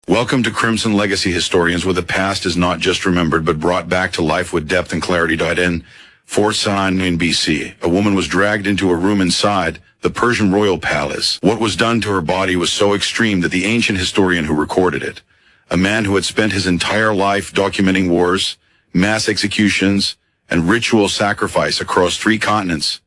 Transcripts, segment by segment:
Welcome to Crimson Legacy Historians, where the past is not just remembered but brought back to life with depth and clarity. In 479 BC, a woman was dragged into a room inside the Persian royal palace. What was done to her body was so extreme that the ancient historian who recorded it, a man who had spent his entire life documenting wars, mass executions, and ritual sacrifice across 3 continents,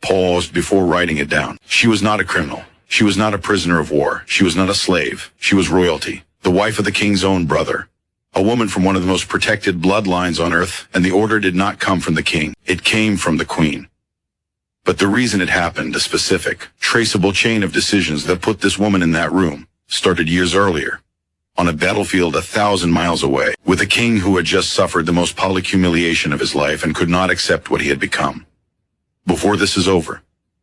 paused before writing it down. She was not a criminal. She was not a prisoner of war. She was not a slave. She was royalty, the wife of the king's own brother, a woman from one of the most protected bloodlines on earth, and the order did not come from the king. It came from the queen. But the reason it happened, a specific, traceable chain of decisions that put this woman in that room, started years earlier, on a battlefield 1,000 miles away, with a king who had just suffered the most public humiliation of his life and could not accept what he had become. Before this is over,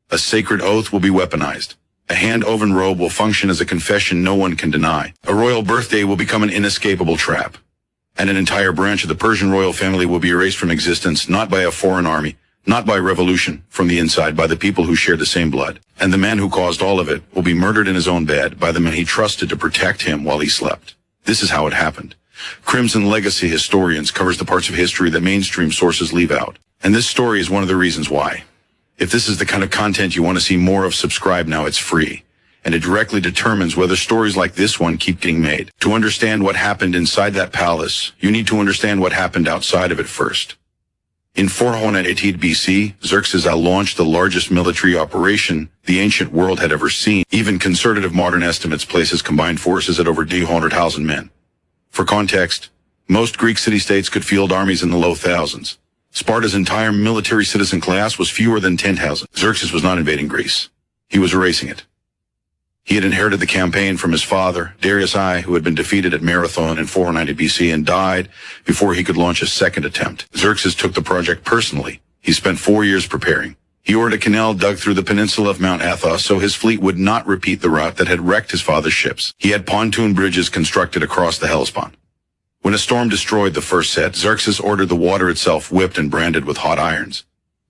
a sacred oath will be weaponized. A hand-woven robe will function as a confession no one can deny. A royal birthday will become an inescapable trap. And an entire branch of the Persian royal family will be erased from existence, not by a foreign army, not by revolution, from the inside, by the people who share the same blood. And the man who caused all of it will be murdered in his own bed by the men he trusted to protect him while he slept. This is how it happened. Crimson Legacy Historians covers the parts of history that mainstream sources leave out. And this story is one of the reasons why. If this is the kind of content you want to see more of, subscribe now. It's free, and it directly determines whether stories like this one keep getting made. To understand what happened inside that palace, you need to understand what happened outside of it first. In 480 BC, Xerxes I launched the largest military operation the ancient world had ever seen. Even conservative modern estimates place his combined forces at over 200,000 men. For context, most Greek city-states could field armies in the low thousands. Sparta's entire military citizen class was fewer than 10,000. Xerxes was not invading Greece. He was erasing it. He had inherited the campaign from his father, Darius I, who had been defeated at Marathon in 490 BC and died before he could launch a second attempt. Xerxes took the project personally. He spent 4 years preparing. He ordered a canal dug through the peninsula of Mount Athos so his fleet would not repeat the route that had wrecked his father's ships. He had pontoon bridges constructed across the Hellespont. When a storm destroyed the first set, Xerxes ordered the water itself whipped and branded with hot irons.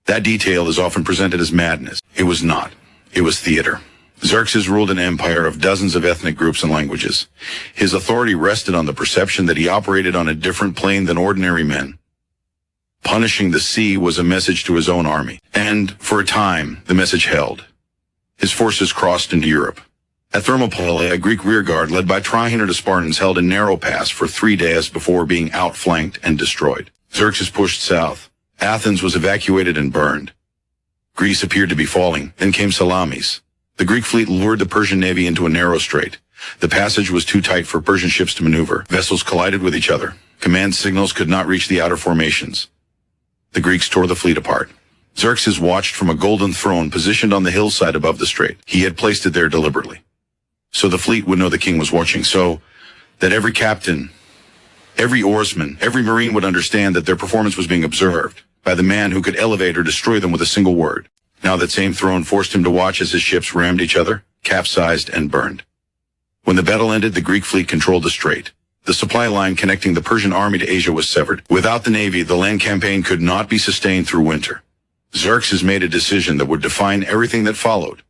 That detail is often presented as madness. It was not. It was theater. Xerxes ruled an empire of dozens of ethnic groups and languages. His authority rested on the perception that he operated on a different plane than ordinary men. Punishing the sea was a message to his own army. And, for a time, the message held. His forces crossed into Europe. At Thermopylae, a Greek rearguard led by 300 Spartans held a narrow pass for 3 days before being outflanked and destroyed. Xerxes pushed south. Athens was evacuated and burned. Greece appeared to be falling. Then came Salamis. The Greek fleet lured the Persian navy into a narrow strait. The passage was too tight for Persian ships to maneuver. Vessels collided with each other. Command signals could not reach the outer formations. The Greeks tore the fleet apart. Xerxes watched from a golden throne positioned on the hillside above the strait. He had placed it there deliberately, so the fleet would know the king was watching, so that every captain, every oarsman, every marine would understand that their performance was being observed by the man who could elevate or destroy them with a single word. Now that same throne forced him to watch as his ships rammed each other, capsized, and burned. When the battle ended, the Greek fleet controlled the strait. The supply line connecting the Persian army to Asia was severed. Without the navy, the land campaign could not be sustained through winter. Xerxes made a decision that would define everything that followed.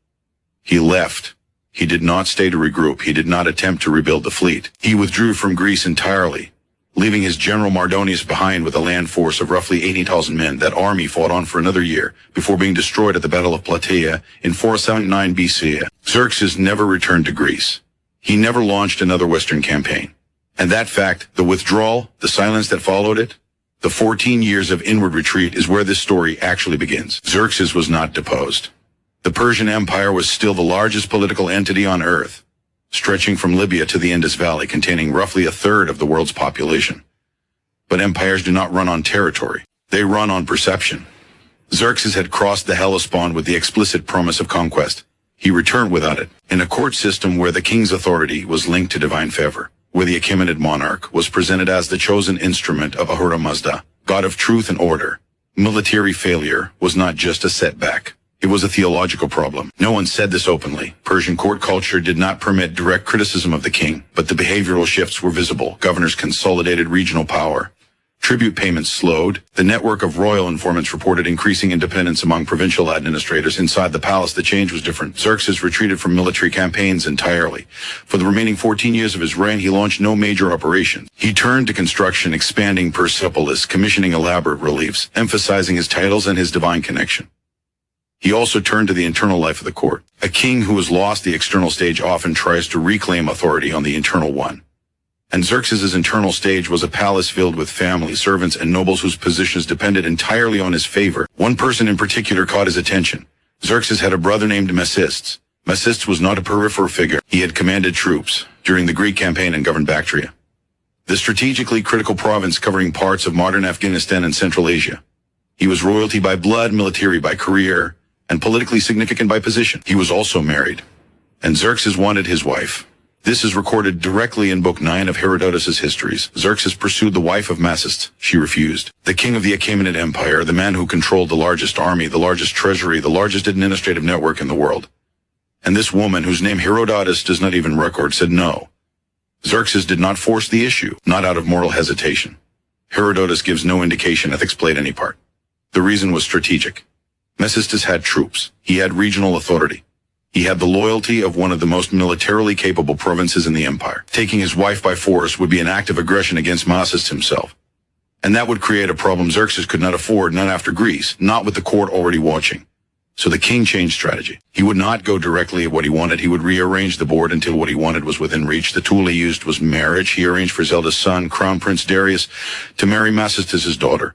He left. He did not stay to regroup. He did not attempt to rebuild the fleet. He withdrew from Greece entirely, leaving his general Mardonius behind with a land force of roughly 80,000 men. That army fought on for another year before being destroyed at the Battle of Plataea in 479 BC. Xerxes never returned to Greece. He never launched another Western campaign. And that fact, the withdrawal, the silence that followed it, the 14 years of inward retreat is where this story actually begins. Xerxes was not deposed. The Persian Empire was still the largest political entity on earth, stretching from Libya to the Indus Valley, containing roughly a third of the world's population. But empires do not run on territory. They run on perception. Xerxes had crossed the Hellespont with the explicit promise of conquest. He returned without it, in a court system where the king's authority was linked to divine favor, where the Achaemenid monarch was presented as the chosen instrument of Ahura god of truth and order. Military failure was not just a setback. It was a theological problem. No one said this openly. Persian court culture did not permit direct criticism of the king, but the behavioral shifts were visible. Governors consolidated regional power. Tribute payments slowed. The network of royal informants reported increasing independence among provincial administrators inside the palace. The change was different. Xerxes retreated from military campaigns entirely. For the remaining 14 years of his reign, he launched no major operations. He turned to construction, expanding Persepolis, commissioning elaborate reliefs, emphasizing his titles and his divine connection. He also turned to the internal life of the court. A king who has lost the external stage often tries to reclaim authority on the internal one. And Xerxes' internal stage was a palace filled with family, servants, and nobles whose positions depended entirely on his favor. One person in particular caught his attention. Xerxes had a brother named Masistes. Masistes was not a peripheral figure. He had commanded troops during the Greek campaign and governed Bactria, the strategically critical province covering parts of modern Afghanistan and Central Asia. He was royalty by blood, military by career, and politically significant by position. He was also married, and Xerxes wanted his wife. This is recorded directly in Book 9 of Herodotus' histories. Xerxes pursued the wife of Masistes. She refused. The king of the Achaemenid Empire, the man who controlled the largest army, the largest treasury, the largest administrative network in the world. And this woman, whose name Herodotus does not even record, said no. Xerxes did not force the issue, not out of moral hesitation. Herodotus gives no indication ethics played any part. The reason was strategic. Masistes had troops. He had regional authority. He had the loyalty of one of the most militarily capable provinces in the empire. Taking his wife by force would be an act of aggression against Masistes himself. And that would create a problem Xerxes could not afford, not after Greece, not with the court already watching. So the king changed strategy. He would not go directly at what he wanted. He would rearrange the board until what he wanted was within reach. The tool he used was marriage. He arranged for Zelda's son, Crown Prince Darius, to marry Masistes' daughter,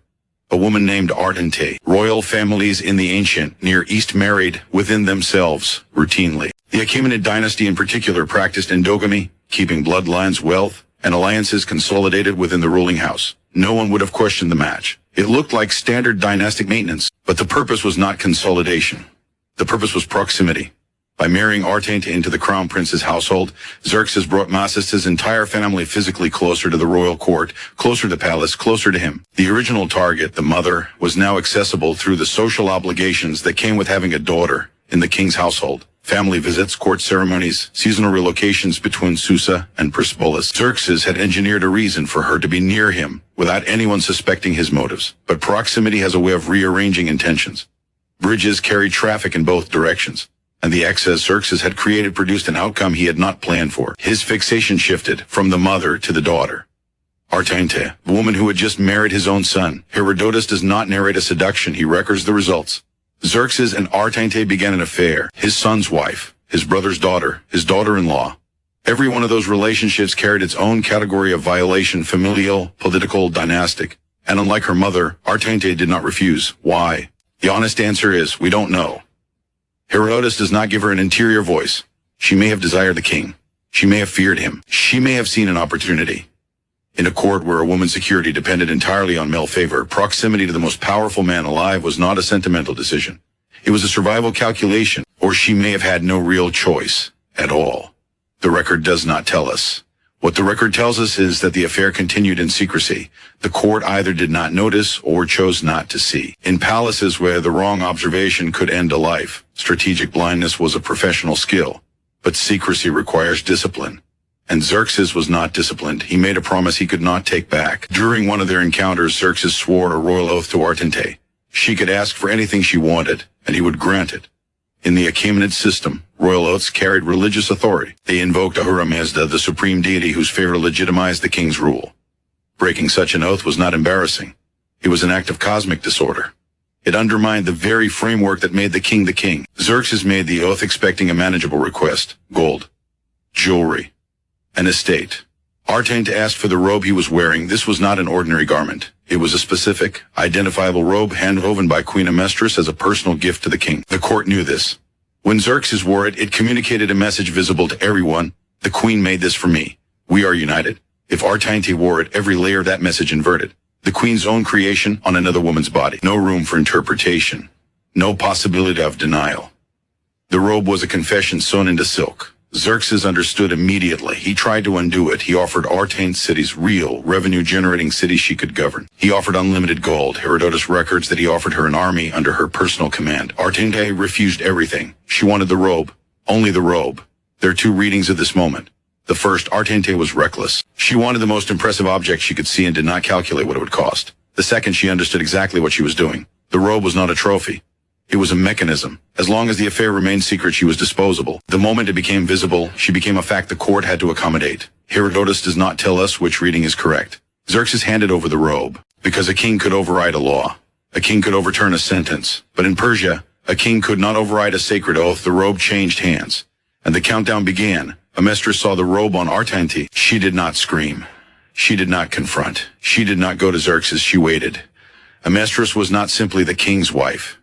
a woman named Artaynte. Royal families in the ancient Near East married within themselves routinely. The Achaemenid dynasty in particular practiced endogamy, keeping bloodlines, wealth, and alliances consolidated within the ruling house. No one would have questioned the match. It looked like standard dynastic maintenance, but the purpose was not consolidation. The purpose was proximity. By marrying Artaynte into the crown prince's household, Xerxes brought Masistes' entire family physically closer to the royal court, closer to the palace, closer to him. The original target, the mother, was now accessible through the social obligations that came with having a daughter in the king's household. Family visits, court ceremonies, seasonal relocations between Susa and Persepolis. Xerxes had engineered a reason for her to be near him without anyone suspecting his motives. But proximity has a way of rearranging intentions. Bridges carry traffic in both directions. And the excess Xerxes had created produced an outcome he had not planned for. His fixation shifted from the mother to the daughter. Artaynte, the woman who had just married his own son. Herodotus does not narrate a seduction, he records the results. Xerxes and Artaynte began an affair. His son's wife, his brother's daughter, his daughter-in-law. Every one of those relationships carried its own category of violation, familial, political, dynastic. And unlike her mother, Artaynte did not refuse. Why? The honest answer is, we don't know. Herodotus does not give her an interior voice. She may have desired the king. She may have feared him. She may have seen an opportunity. In a court where a woman's security depended entirely on male favor, proximity to the most powerful man alive was not a sentimental decision. It was a survival calculation, or she may have had no real choice at all. The record does not tell us. What the record tells us is that the affair continued in secrecy. The court either did not notice or chose not to see. In palaces where the wrong observation could end a life, strategic blindness was a professional skill. But secrecy requires discipline. And Xerxes was not disciplined. He made a promise he could not take back. During one of their encounters, Xerxes swore a royal oath to Artaynte. She could ask for anything she wanted, and he would grant it. In the Achaemenid system, royal oaths carried religious authority. They invoked Ahura Mazda, the supreme deity whose favor legitimized the king's rule. Breaking such an oath was not embarrassing. It was an act of cosmic disorder. It undermined the very framework that made the king the king. Xerxes made the oath expecting a manageable request: gold, jewelry, an estate. Artaynte asked for the robe he was wearing. This was not an ordinary garment. It was a specific, identifiable robe handwoven by Queen Amestris as a personal gift to the king. The court knew this. When Xerxes wore it, it communicated a message visible to everyone. The queen made this for me. We are united. If Artaynte wore it, every layer of that message inverted. The queen's own creation on another woman's body. No room for interpretation. No possibility of denial. The robe was a confession sewn into silk. Xerxes understood immediately. He tried to undo it. He offered Artaynte cities, real, revenue-generating cities she could govern. He offered unlimited gold. Herodotus records that he offered her an army under her personal command. Artaynte refused everything. She wanted the robe. Only the robe. There are two readings of this moment. The first, Artaynte was reckless. She wanted the most impressive object she could see and did not calculate what it would cost. The second she understood exactly what she was doing. The robe was not a trophy. It was a mechanism. As long as the affair remained secret, she was disposable. The moment it became visible, she became a fact the court had to accommodate. Herodotus does not tell us which reading is correct. Xerxes handed over the robe, because a king could override a law. A king could overturn a sentence. But in Persia, a king could not override a sacred oath. The robe changed hands, and the countdown began. Amestris saw the robe on Artaynte. She did not scream. She did not confront. She did not go to Xerxes. She waited. Amestris was not simply the king's wife.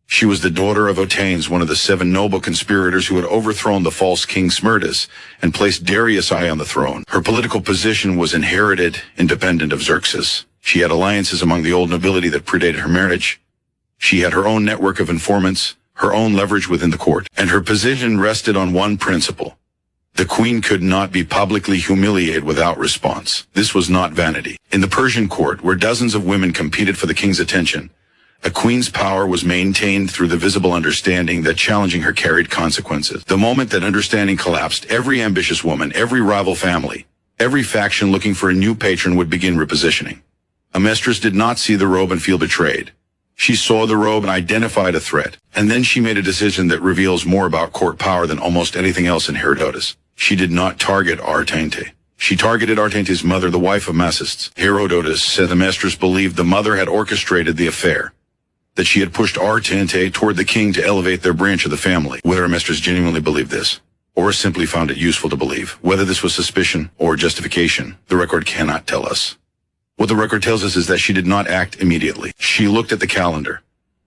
She was the daughter of Artaynte, one of the 7 noble conspirators who had overthrown the false king Xerxes and placed Darius I on the throne. Her political position was inherited, independent of Xerxes. She had alliances among the old nobility that predated her marriage. She had her own network of informants, her own leverage within the court, and her position rested on one principle. The queen could not be publicly humiliated without response. This was not vanity. In the Persian court, where dozens of women competed for the king's attention, a queen's power was maintained through the visible understanding that challenging her carried consequences. The moment that understanding collapsed, every ambitious woman, every rival family, every faction looking for a new patron would begin repositioning. Amestris did not see the robe and feel betrayed. She saw the robe and identified a threat, and then she made a decision that reveals more about court power than almost anything else in Herodotus. She did not target Artaynte. She targeted Artaynte's mother, the wife of Masistes. Herodotus said Amestris believed the mother had orchestrated the affair, that she had pushed Artaynte toward the king to elevate their branch of the family. Whether Amestris genuinely believed this, or simply found it useful to believe, whether this was suspicion or justification, the record cannot tell us. What the record tells us is that she did not act immediately. She looked at the calendar,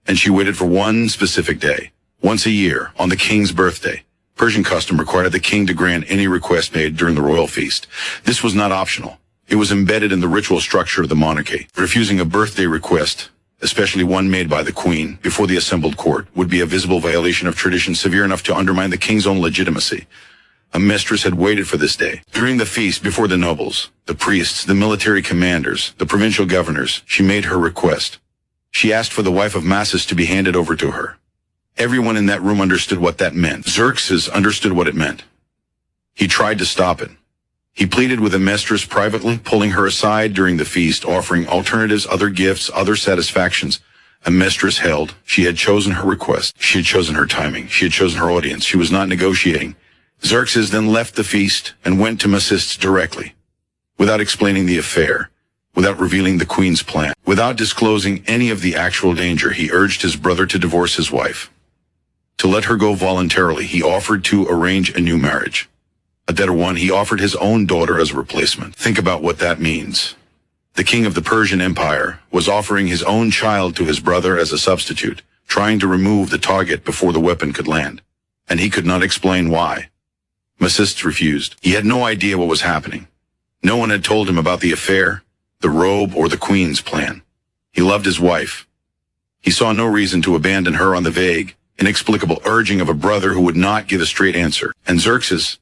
and she waited for one specific day. Once a year, on the king's birthday, Persian custom required the king to grant any request made during the royal feast. This was not optional. It was embedded in the ritual structure of the monarchy. Refusing a birthday request, especially one made by the queen, before the assembled court, would be a visible violation of tradition severe enough to undermine the king's own legitimacy. Amestris had waited for this day. During the feast, before the nobles, the priests, the military commanders, the provincial governors, she made her request. She asked for the wife of Masistes to be handed over to her. Everyone in that room understood what that meant. Xerxes understood what it meant. He tried to stop it. He pleaded with Amestris privately, pulling her aside during the feast, offering alternatives, other gifts, other satisfactions. Amestris held. She had chosen her request. She had chosen her timing. She had chosen her audience. She was not negotiating. Xerxes then left the feast and went to Masistes directly, without explaining the affair, without revealing the queen's plan, without disclosing any of the actual danger. He urged his brother to divorce his wife, to let her go voluntarily. He offered to arrange a new marriage. A better one, he offered his own daughter as a replacement. Think about what that means. The king of the Persian Empire was offering his own child to his brother as a substitute, trying to remove the target before the weapon could land. And he could not explain why. Masistes refused. He had no idea what was happening. No one had told him about the affair, the robe, or the queen's plan. He loved his wife. He saw no reason to abandon her on the vague, inexplicable urging of a brother who would not give a straight answer. And Xerxes,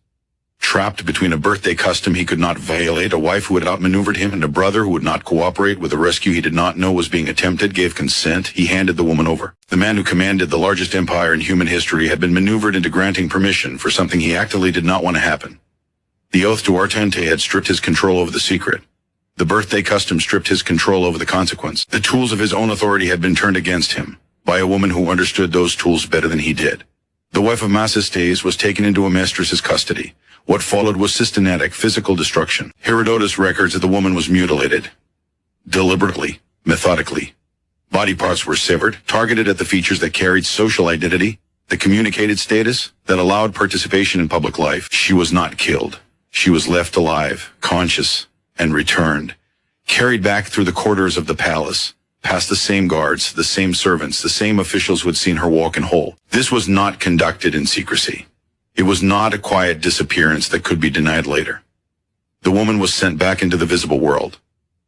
trapped between a birthday custom he could not violate, a wife who had outmaneuvered him, and a brother who would not cooperate with a rescue he did not know was being attempted, gave consent. He handed the woman over. The man who commanded the largest empire in human history had been maneuvered into granting permission for something he actively did not want to happen. The oath to Artaynte had stripped his control over the secret. The birthday custom stripped his control over the consequence. The tools of his own authority had been turned against him by a woman who understood those tools better than he did. The wife of Masistes was taken into Amestris' custody. What followed was systematic physical destruction. Herodotus records that the woman was mutilated, deliberately, methodically. Body parts were severed, targeted at the features that carried social identity, the communicated status that allowed participation in public life. She was not killed. She was left alive, conscious, and returned, carried back through the corridors of the palace, past the same guards, the same servants, the same officials who had seen her walk in whole. This was not conducted in secrecy. It was not a quiet disappearance that could be denied later. The woman was sent back into the visible world,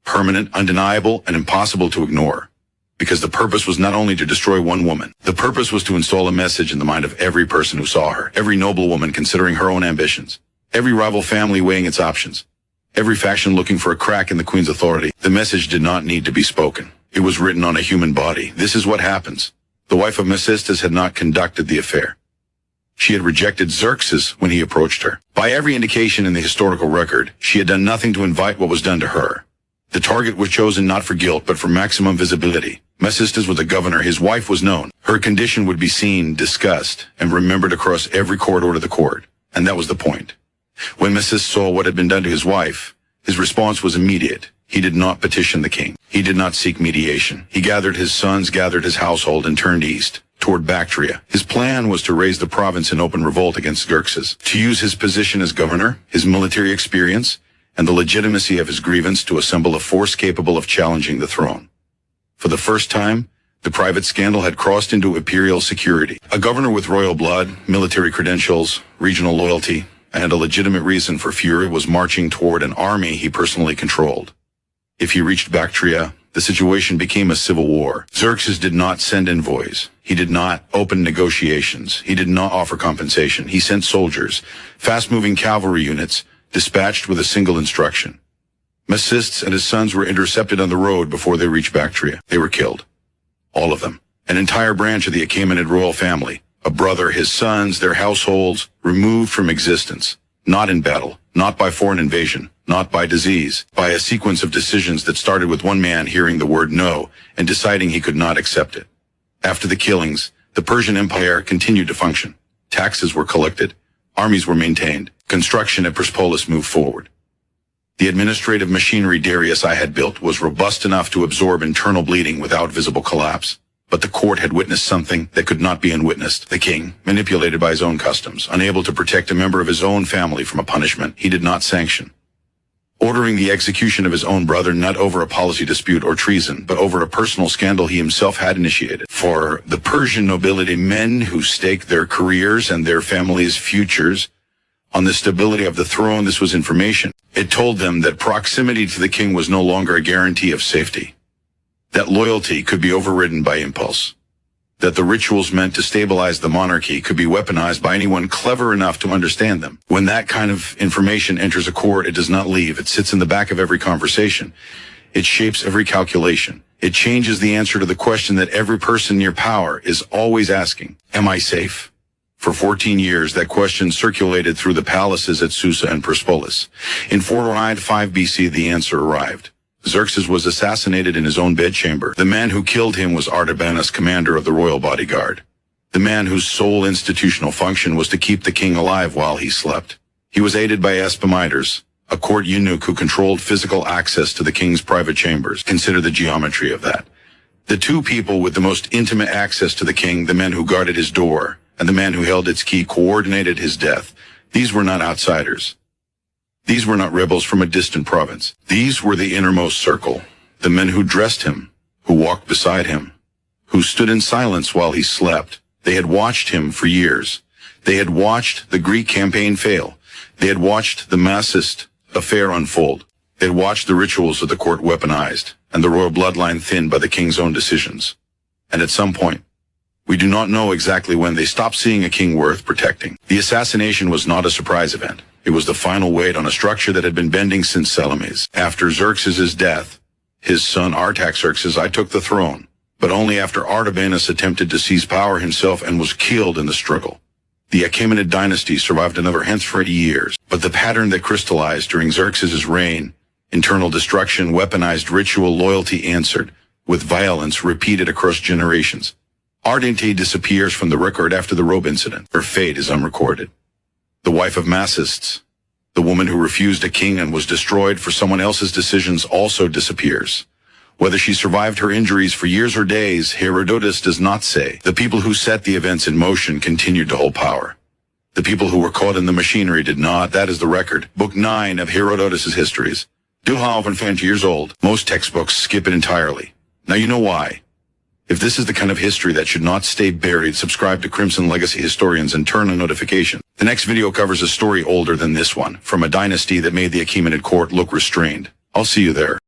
permanent, undeniable, and impossible to ignore, because the purpose was not only to destroy one woman. The purpose was to install a message in the mind of every person who saw her, every noble woman considering her own ambitions, every rival family weighing its options, every faction looking for a crack in the queen's authority. The message did not need to be spoken. It was written on a human body. This is what happens. The wife of Masistes had not conducted the affair. She had rejected Xerxes when he approached her. By every indication in the historical record, she had done nothing to invite what was done to her. The target was chosen not for guilt, but for maximum visibility. Masistes was a governor. His wife was known. Her condition would be seen, discussed, and remembered across every corridor of the court. And that was the point. When Masistes saw what had been done to his wife, his response was immediate. He did not petition the king. He did not seek mediation. He gathered his sons, gathered his household, and turned east, toward Bactria. His plan was to raise the province in open revolt against Xerxes, to use his position as governor, his military experience, and the legitimacy of his grievance to assemble a force capable of challenging the throne. For the first time, the private scandal had crossed into imperial security. A governor with royal blood, military credentials, regional loyalty, and a legitimate reason for fury was marching toward an army he personally controlled. If he reached Bactria, the situation became a civil war. Xerxes did not send envoys. He did not open negotiations. He did not offer compensation. He sent soldiers, fast-moving cavalry units, dispatched with a single instruction. Masistes and his sons were intercepted on the road before they reached Bactria. They were killed. All of them. An entire branch of the Achaemenid royal family. A brother, his sons, their households, removed from existence. Not in battle, not by foreign invasion, not by disease, by a sequence of decisions that started with one man hearing the word no and deciding he could not accept it. After the killings, the Persian Empire continued to function. Taxes were collected. Armies were maintained. Construction at Persepolis moved forward. The administrative machinery Darius I had built was robust enough to absorb internal bleeding without visible collapse. But the court had witnessed something that could not be unwitnessed. The king, manipulated by his own customs, unable to protect a member of his own family from a punishment he did not sanction. Ordering the execution of his own brother not over a policy dispute or treason, but over a personal scandal he himself had initiated. For the Persian nobility, men who staked their careers and their families' futures on the stability of the throne, this was information. It told them that proximity to the king was no longer a guarantee of safety. That loyalty could be overridden by impulse. That the rituals meant to stabilize the monarchy could be weaponized by anyone clever enough to understand them. When that kind of information enters a court, it does not leave. It sits in the back of every conversation. It shapes every calculation. It changes the answer to the question that every person near power is always asking. Am I safe? For 14 years, that question circulated through the palaces at Susa and Persepolis. In 405 BC, the answer arrived. Xerxes was assassinated in his own bedchamber. The man who killed him was Artaynte, commander of the royal bodyguard. The man whose sole institutional function was to keep the king alive while he slept. He was aided by Achaemenid, a court eunuch who controlled physical access to the king's private chambers. Consider the geometry of that. The two people with the most intimate access to the king, the men who guarded his door, and the man who held its key, coordinated his death. These were not outsiders. These were not rebels from a distant province. These were the innermost circle, the men who dressed him, who walked beside him, who stood in silence while he slept. They had watched him for years. They had watched the Greek campaign fail. They had watched the Masistes affair unfold. They had watched the rituals of the court weaponized, and the royal bloodline thinned by the king's own decisions. And at some point, we do not know exactly when, they stopped seeing a king worth protecting. The assassination was not a surprise event. It was the final weight on a structure that had been bending since Salamis. After Xerxes' death, his son Artaxerxes I took the throne, but only after Artaynte attempted to seize power himself and was killed in the struggle. The Achaemenid dynasty survived another 130 years, but the pattern that crystallized during Xerxes' reign, internal destruction, weaponized ritual, loyalty answered, with violence repeated across generations. Artaynte disappears from the record after the robe incident. Her fate is unrecorded. The wife of Masistes, the woman who refused a king and was destroyed for someone else's decisions, also disappears. Whether she survived her injuries for years or days, Herodotus does not say. The people who set the events in motion continued to hold power. The people who were caught in the machinery did not. That is the record. Book 9 of Herodotus' histories. 250 years old. Most textbooks skip it entirely. Now you know why. If this is the kind of history that should not stay buried, subscribe to Crimson Legacy Historians and turn on notification. The next video covers a story older than this one, from a dynasty that made the Achaemenid court look restrained. I'll see you there.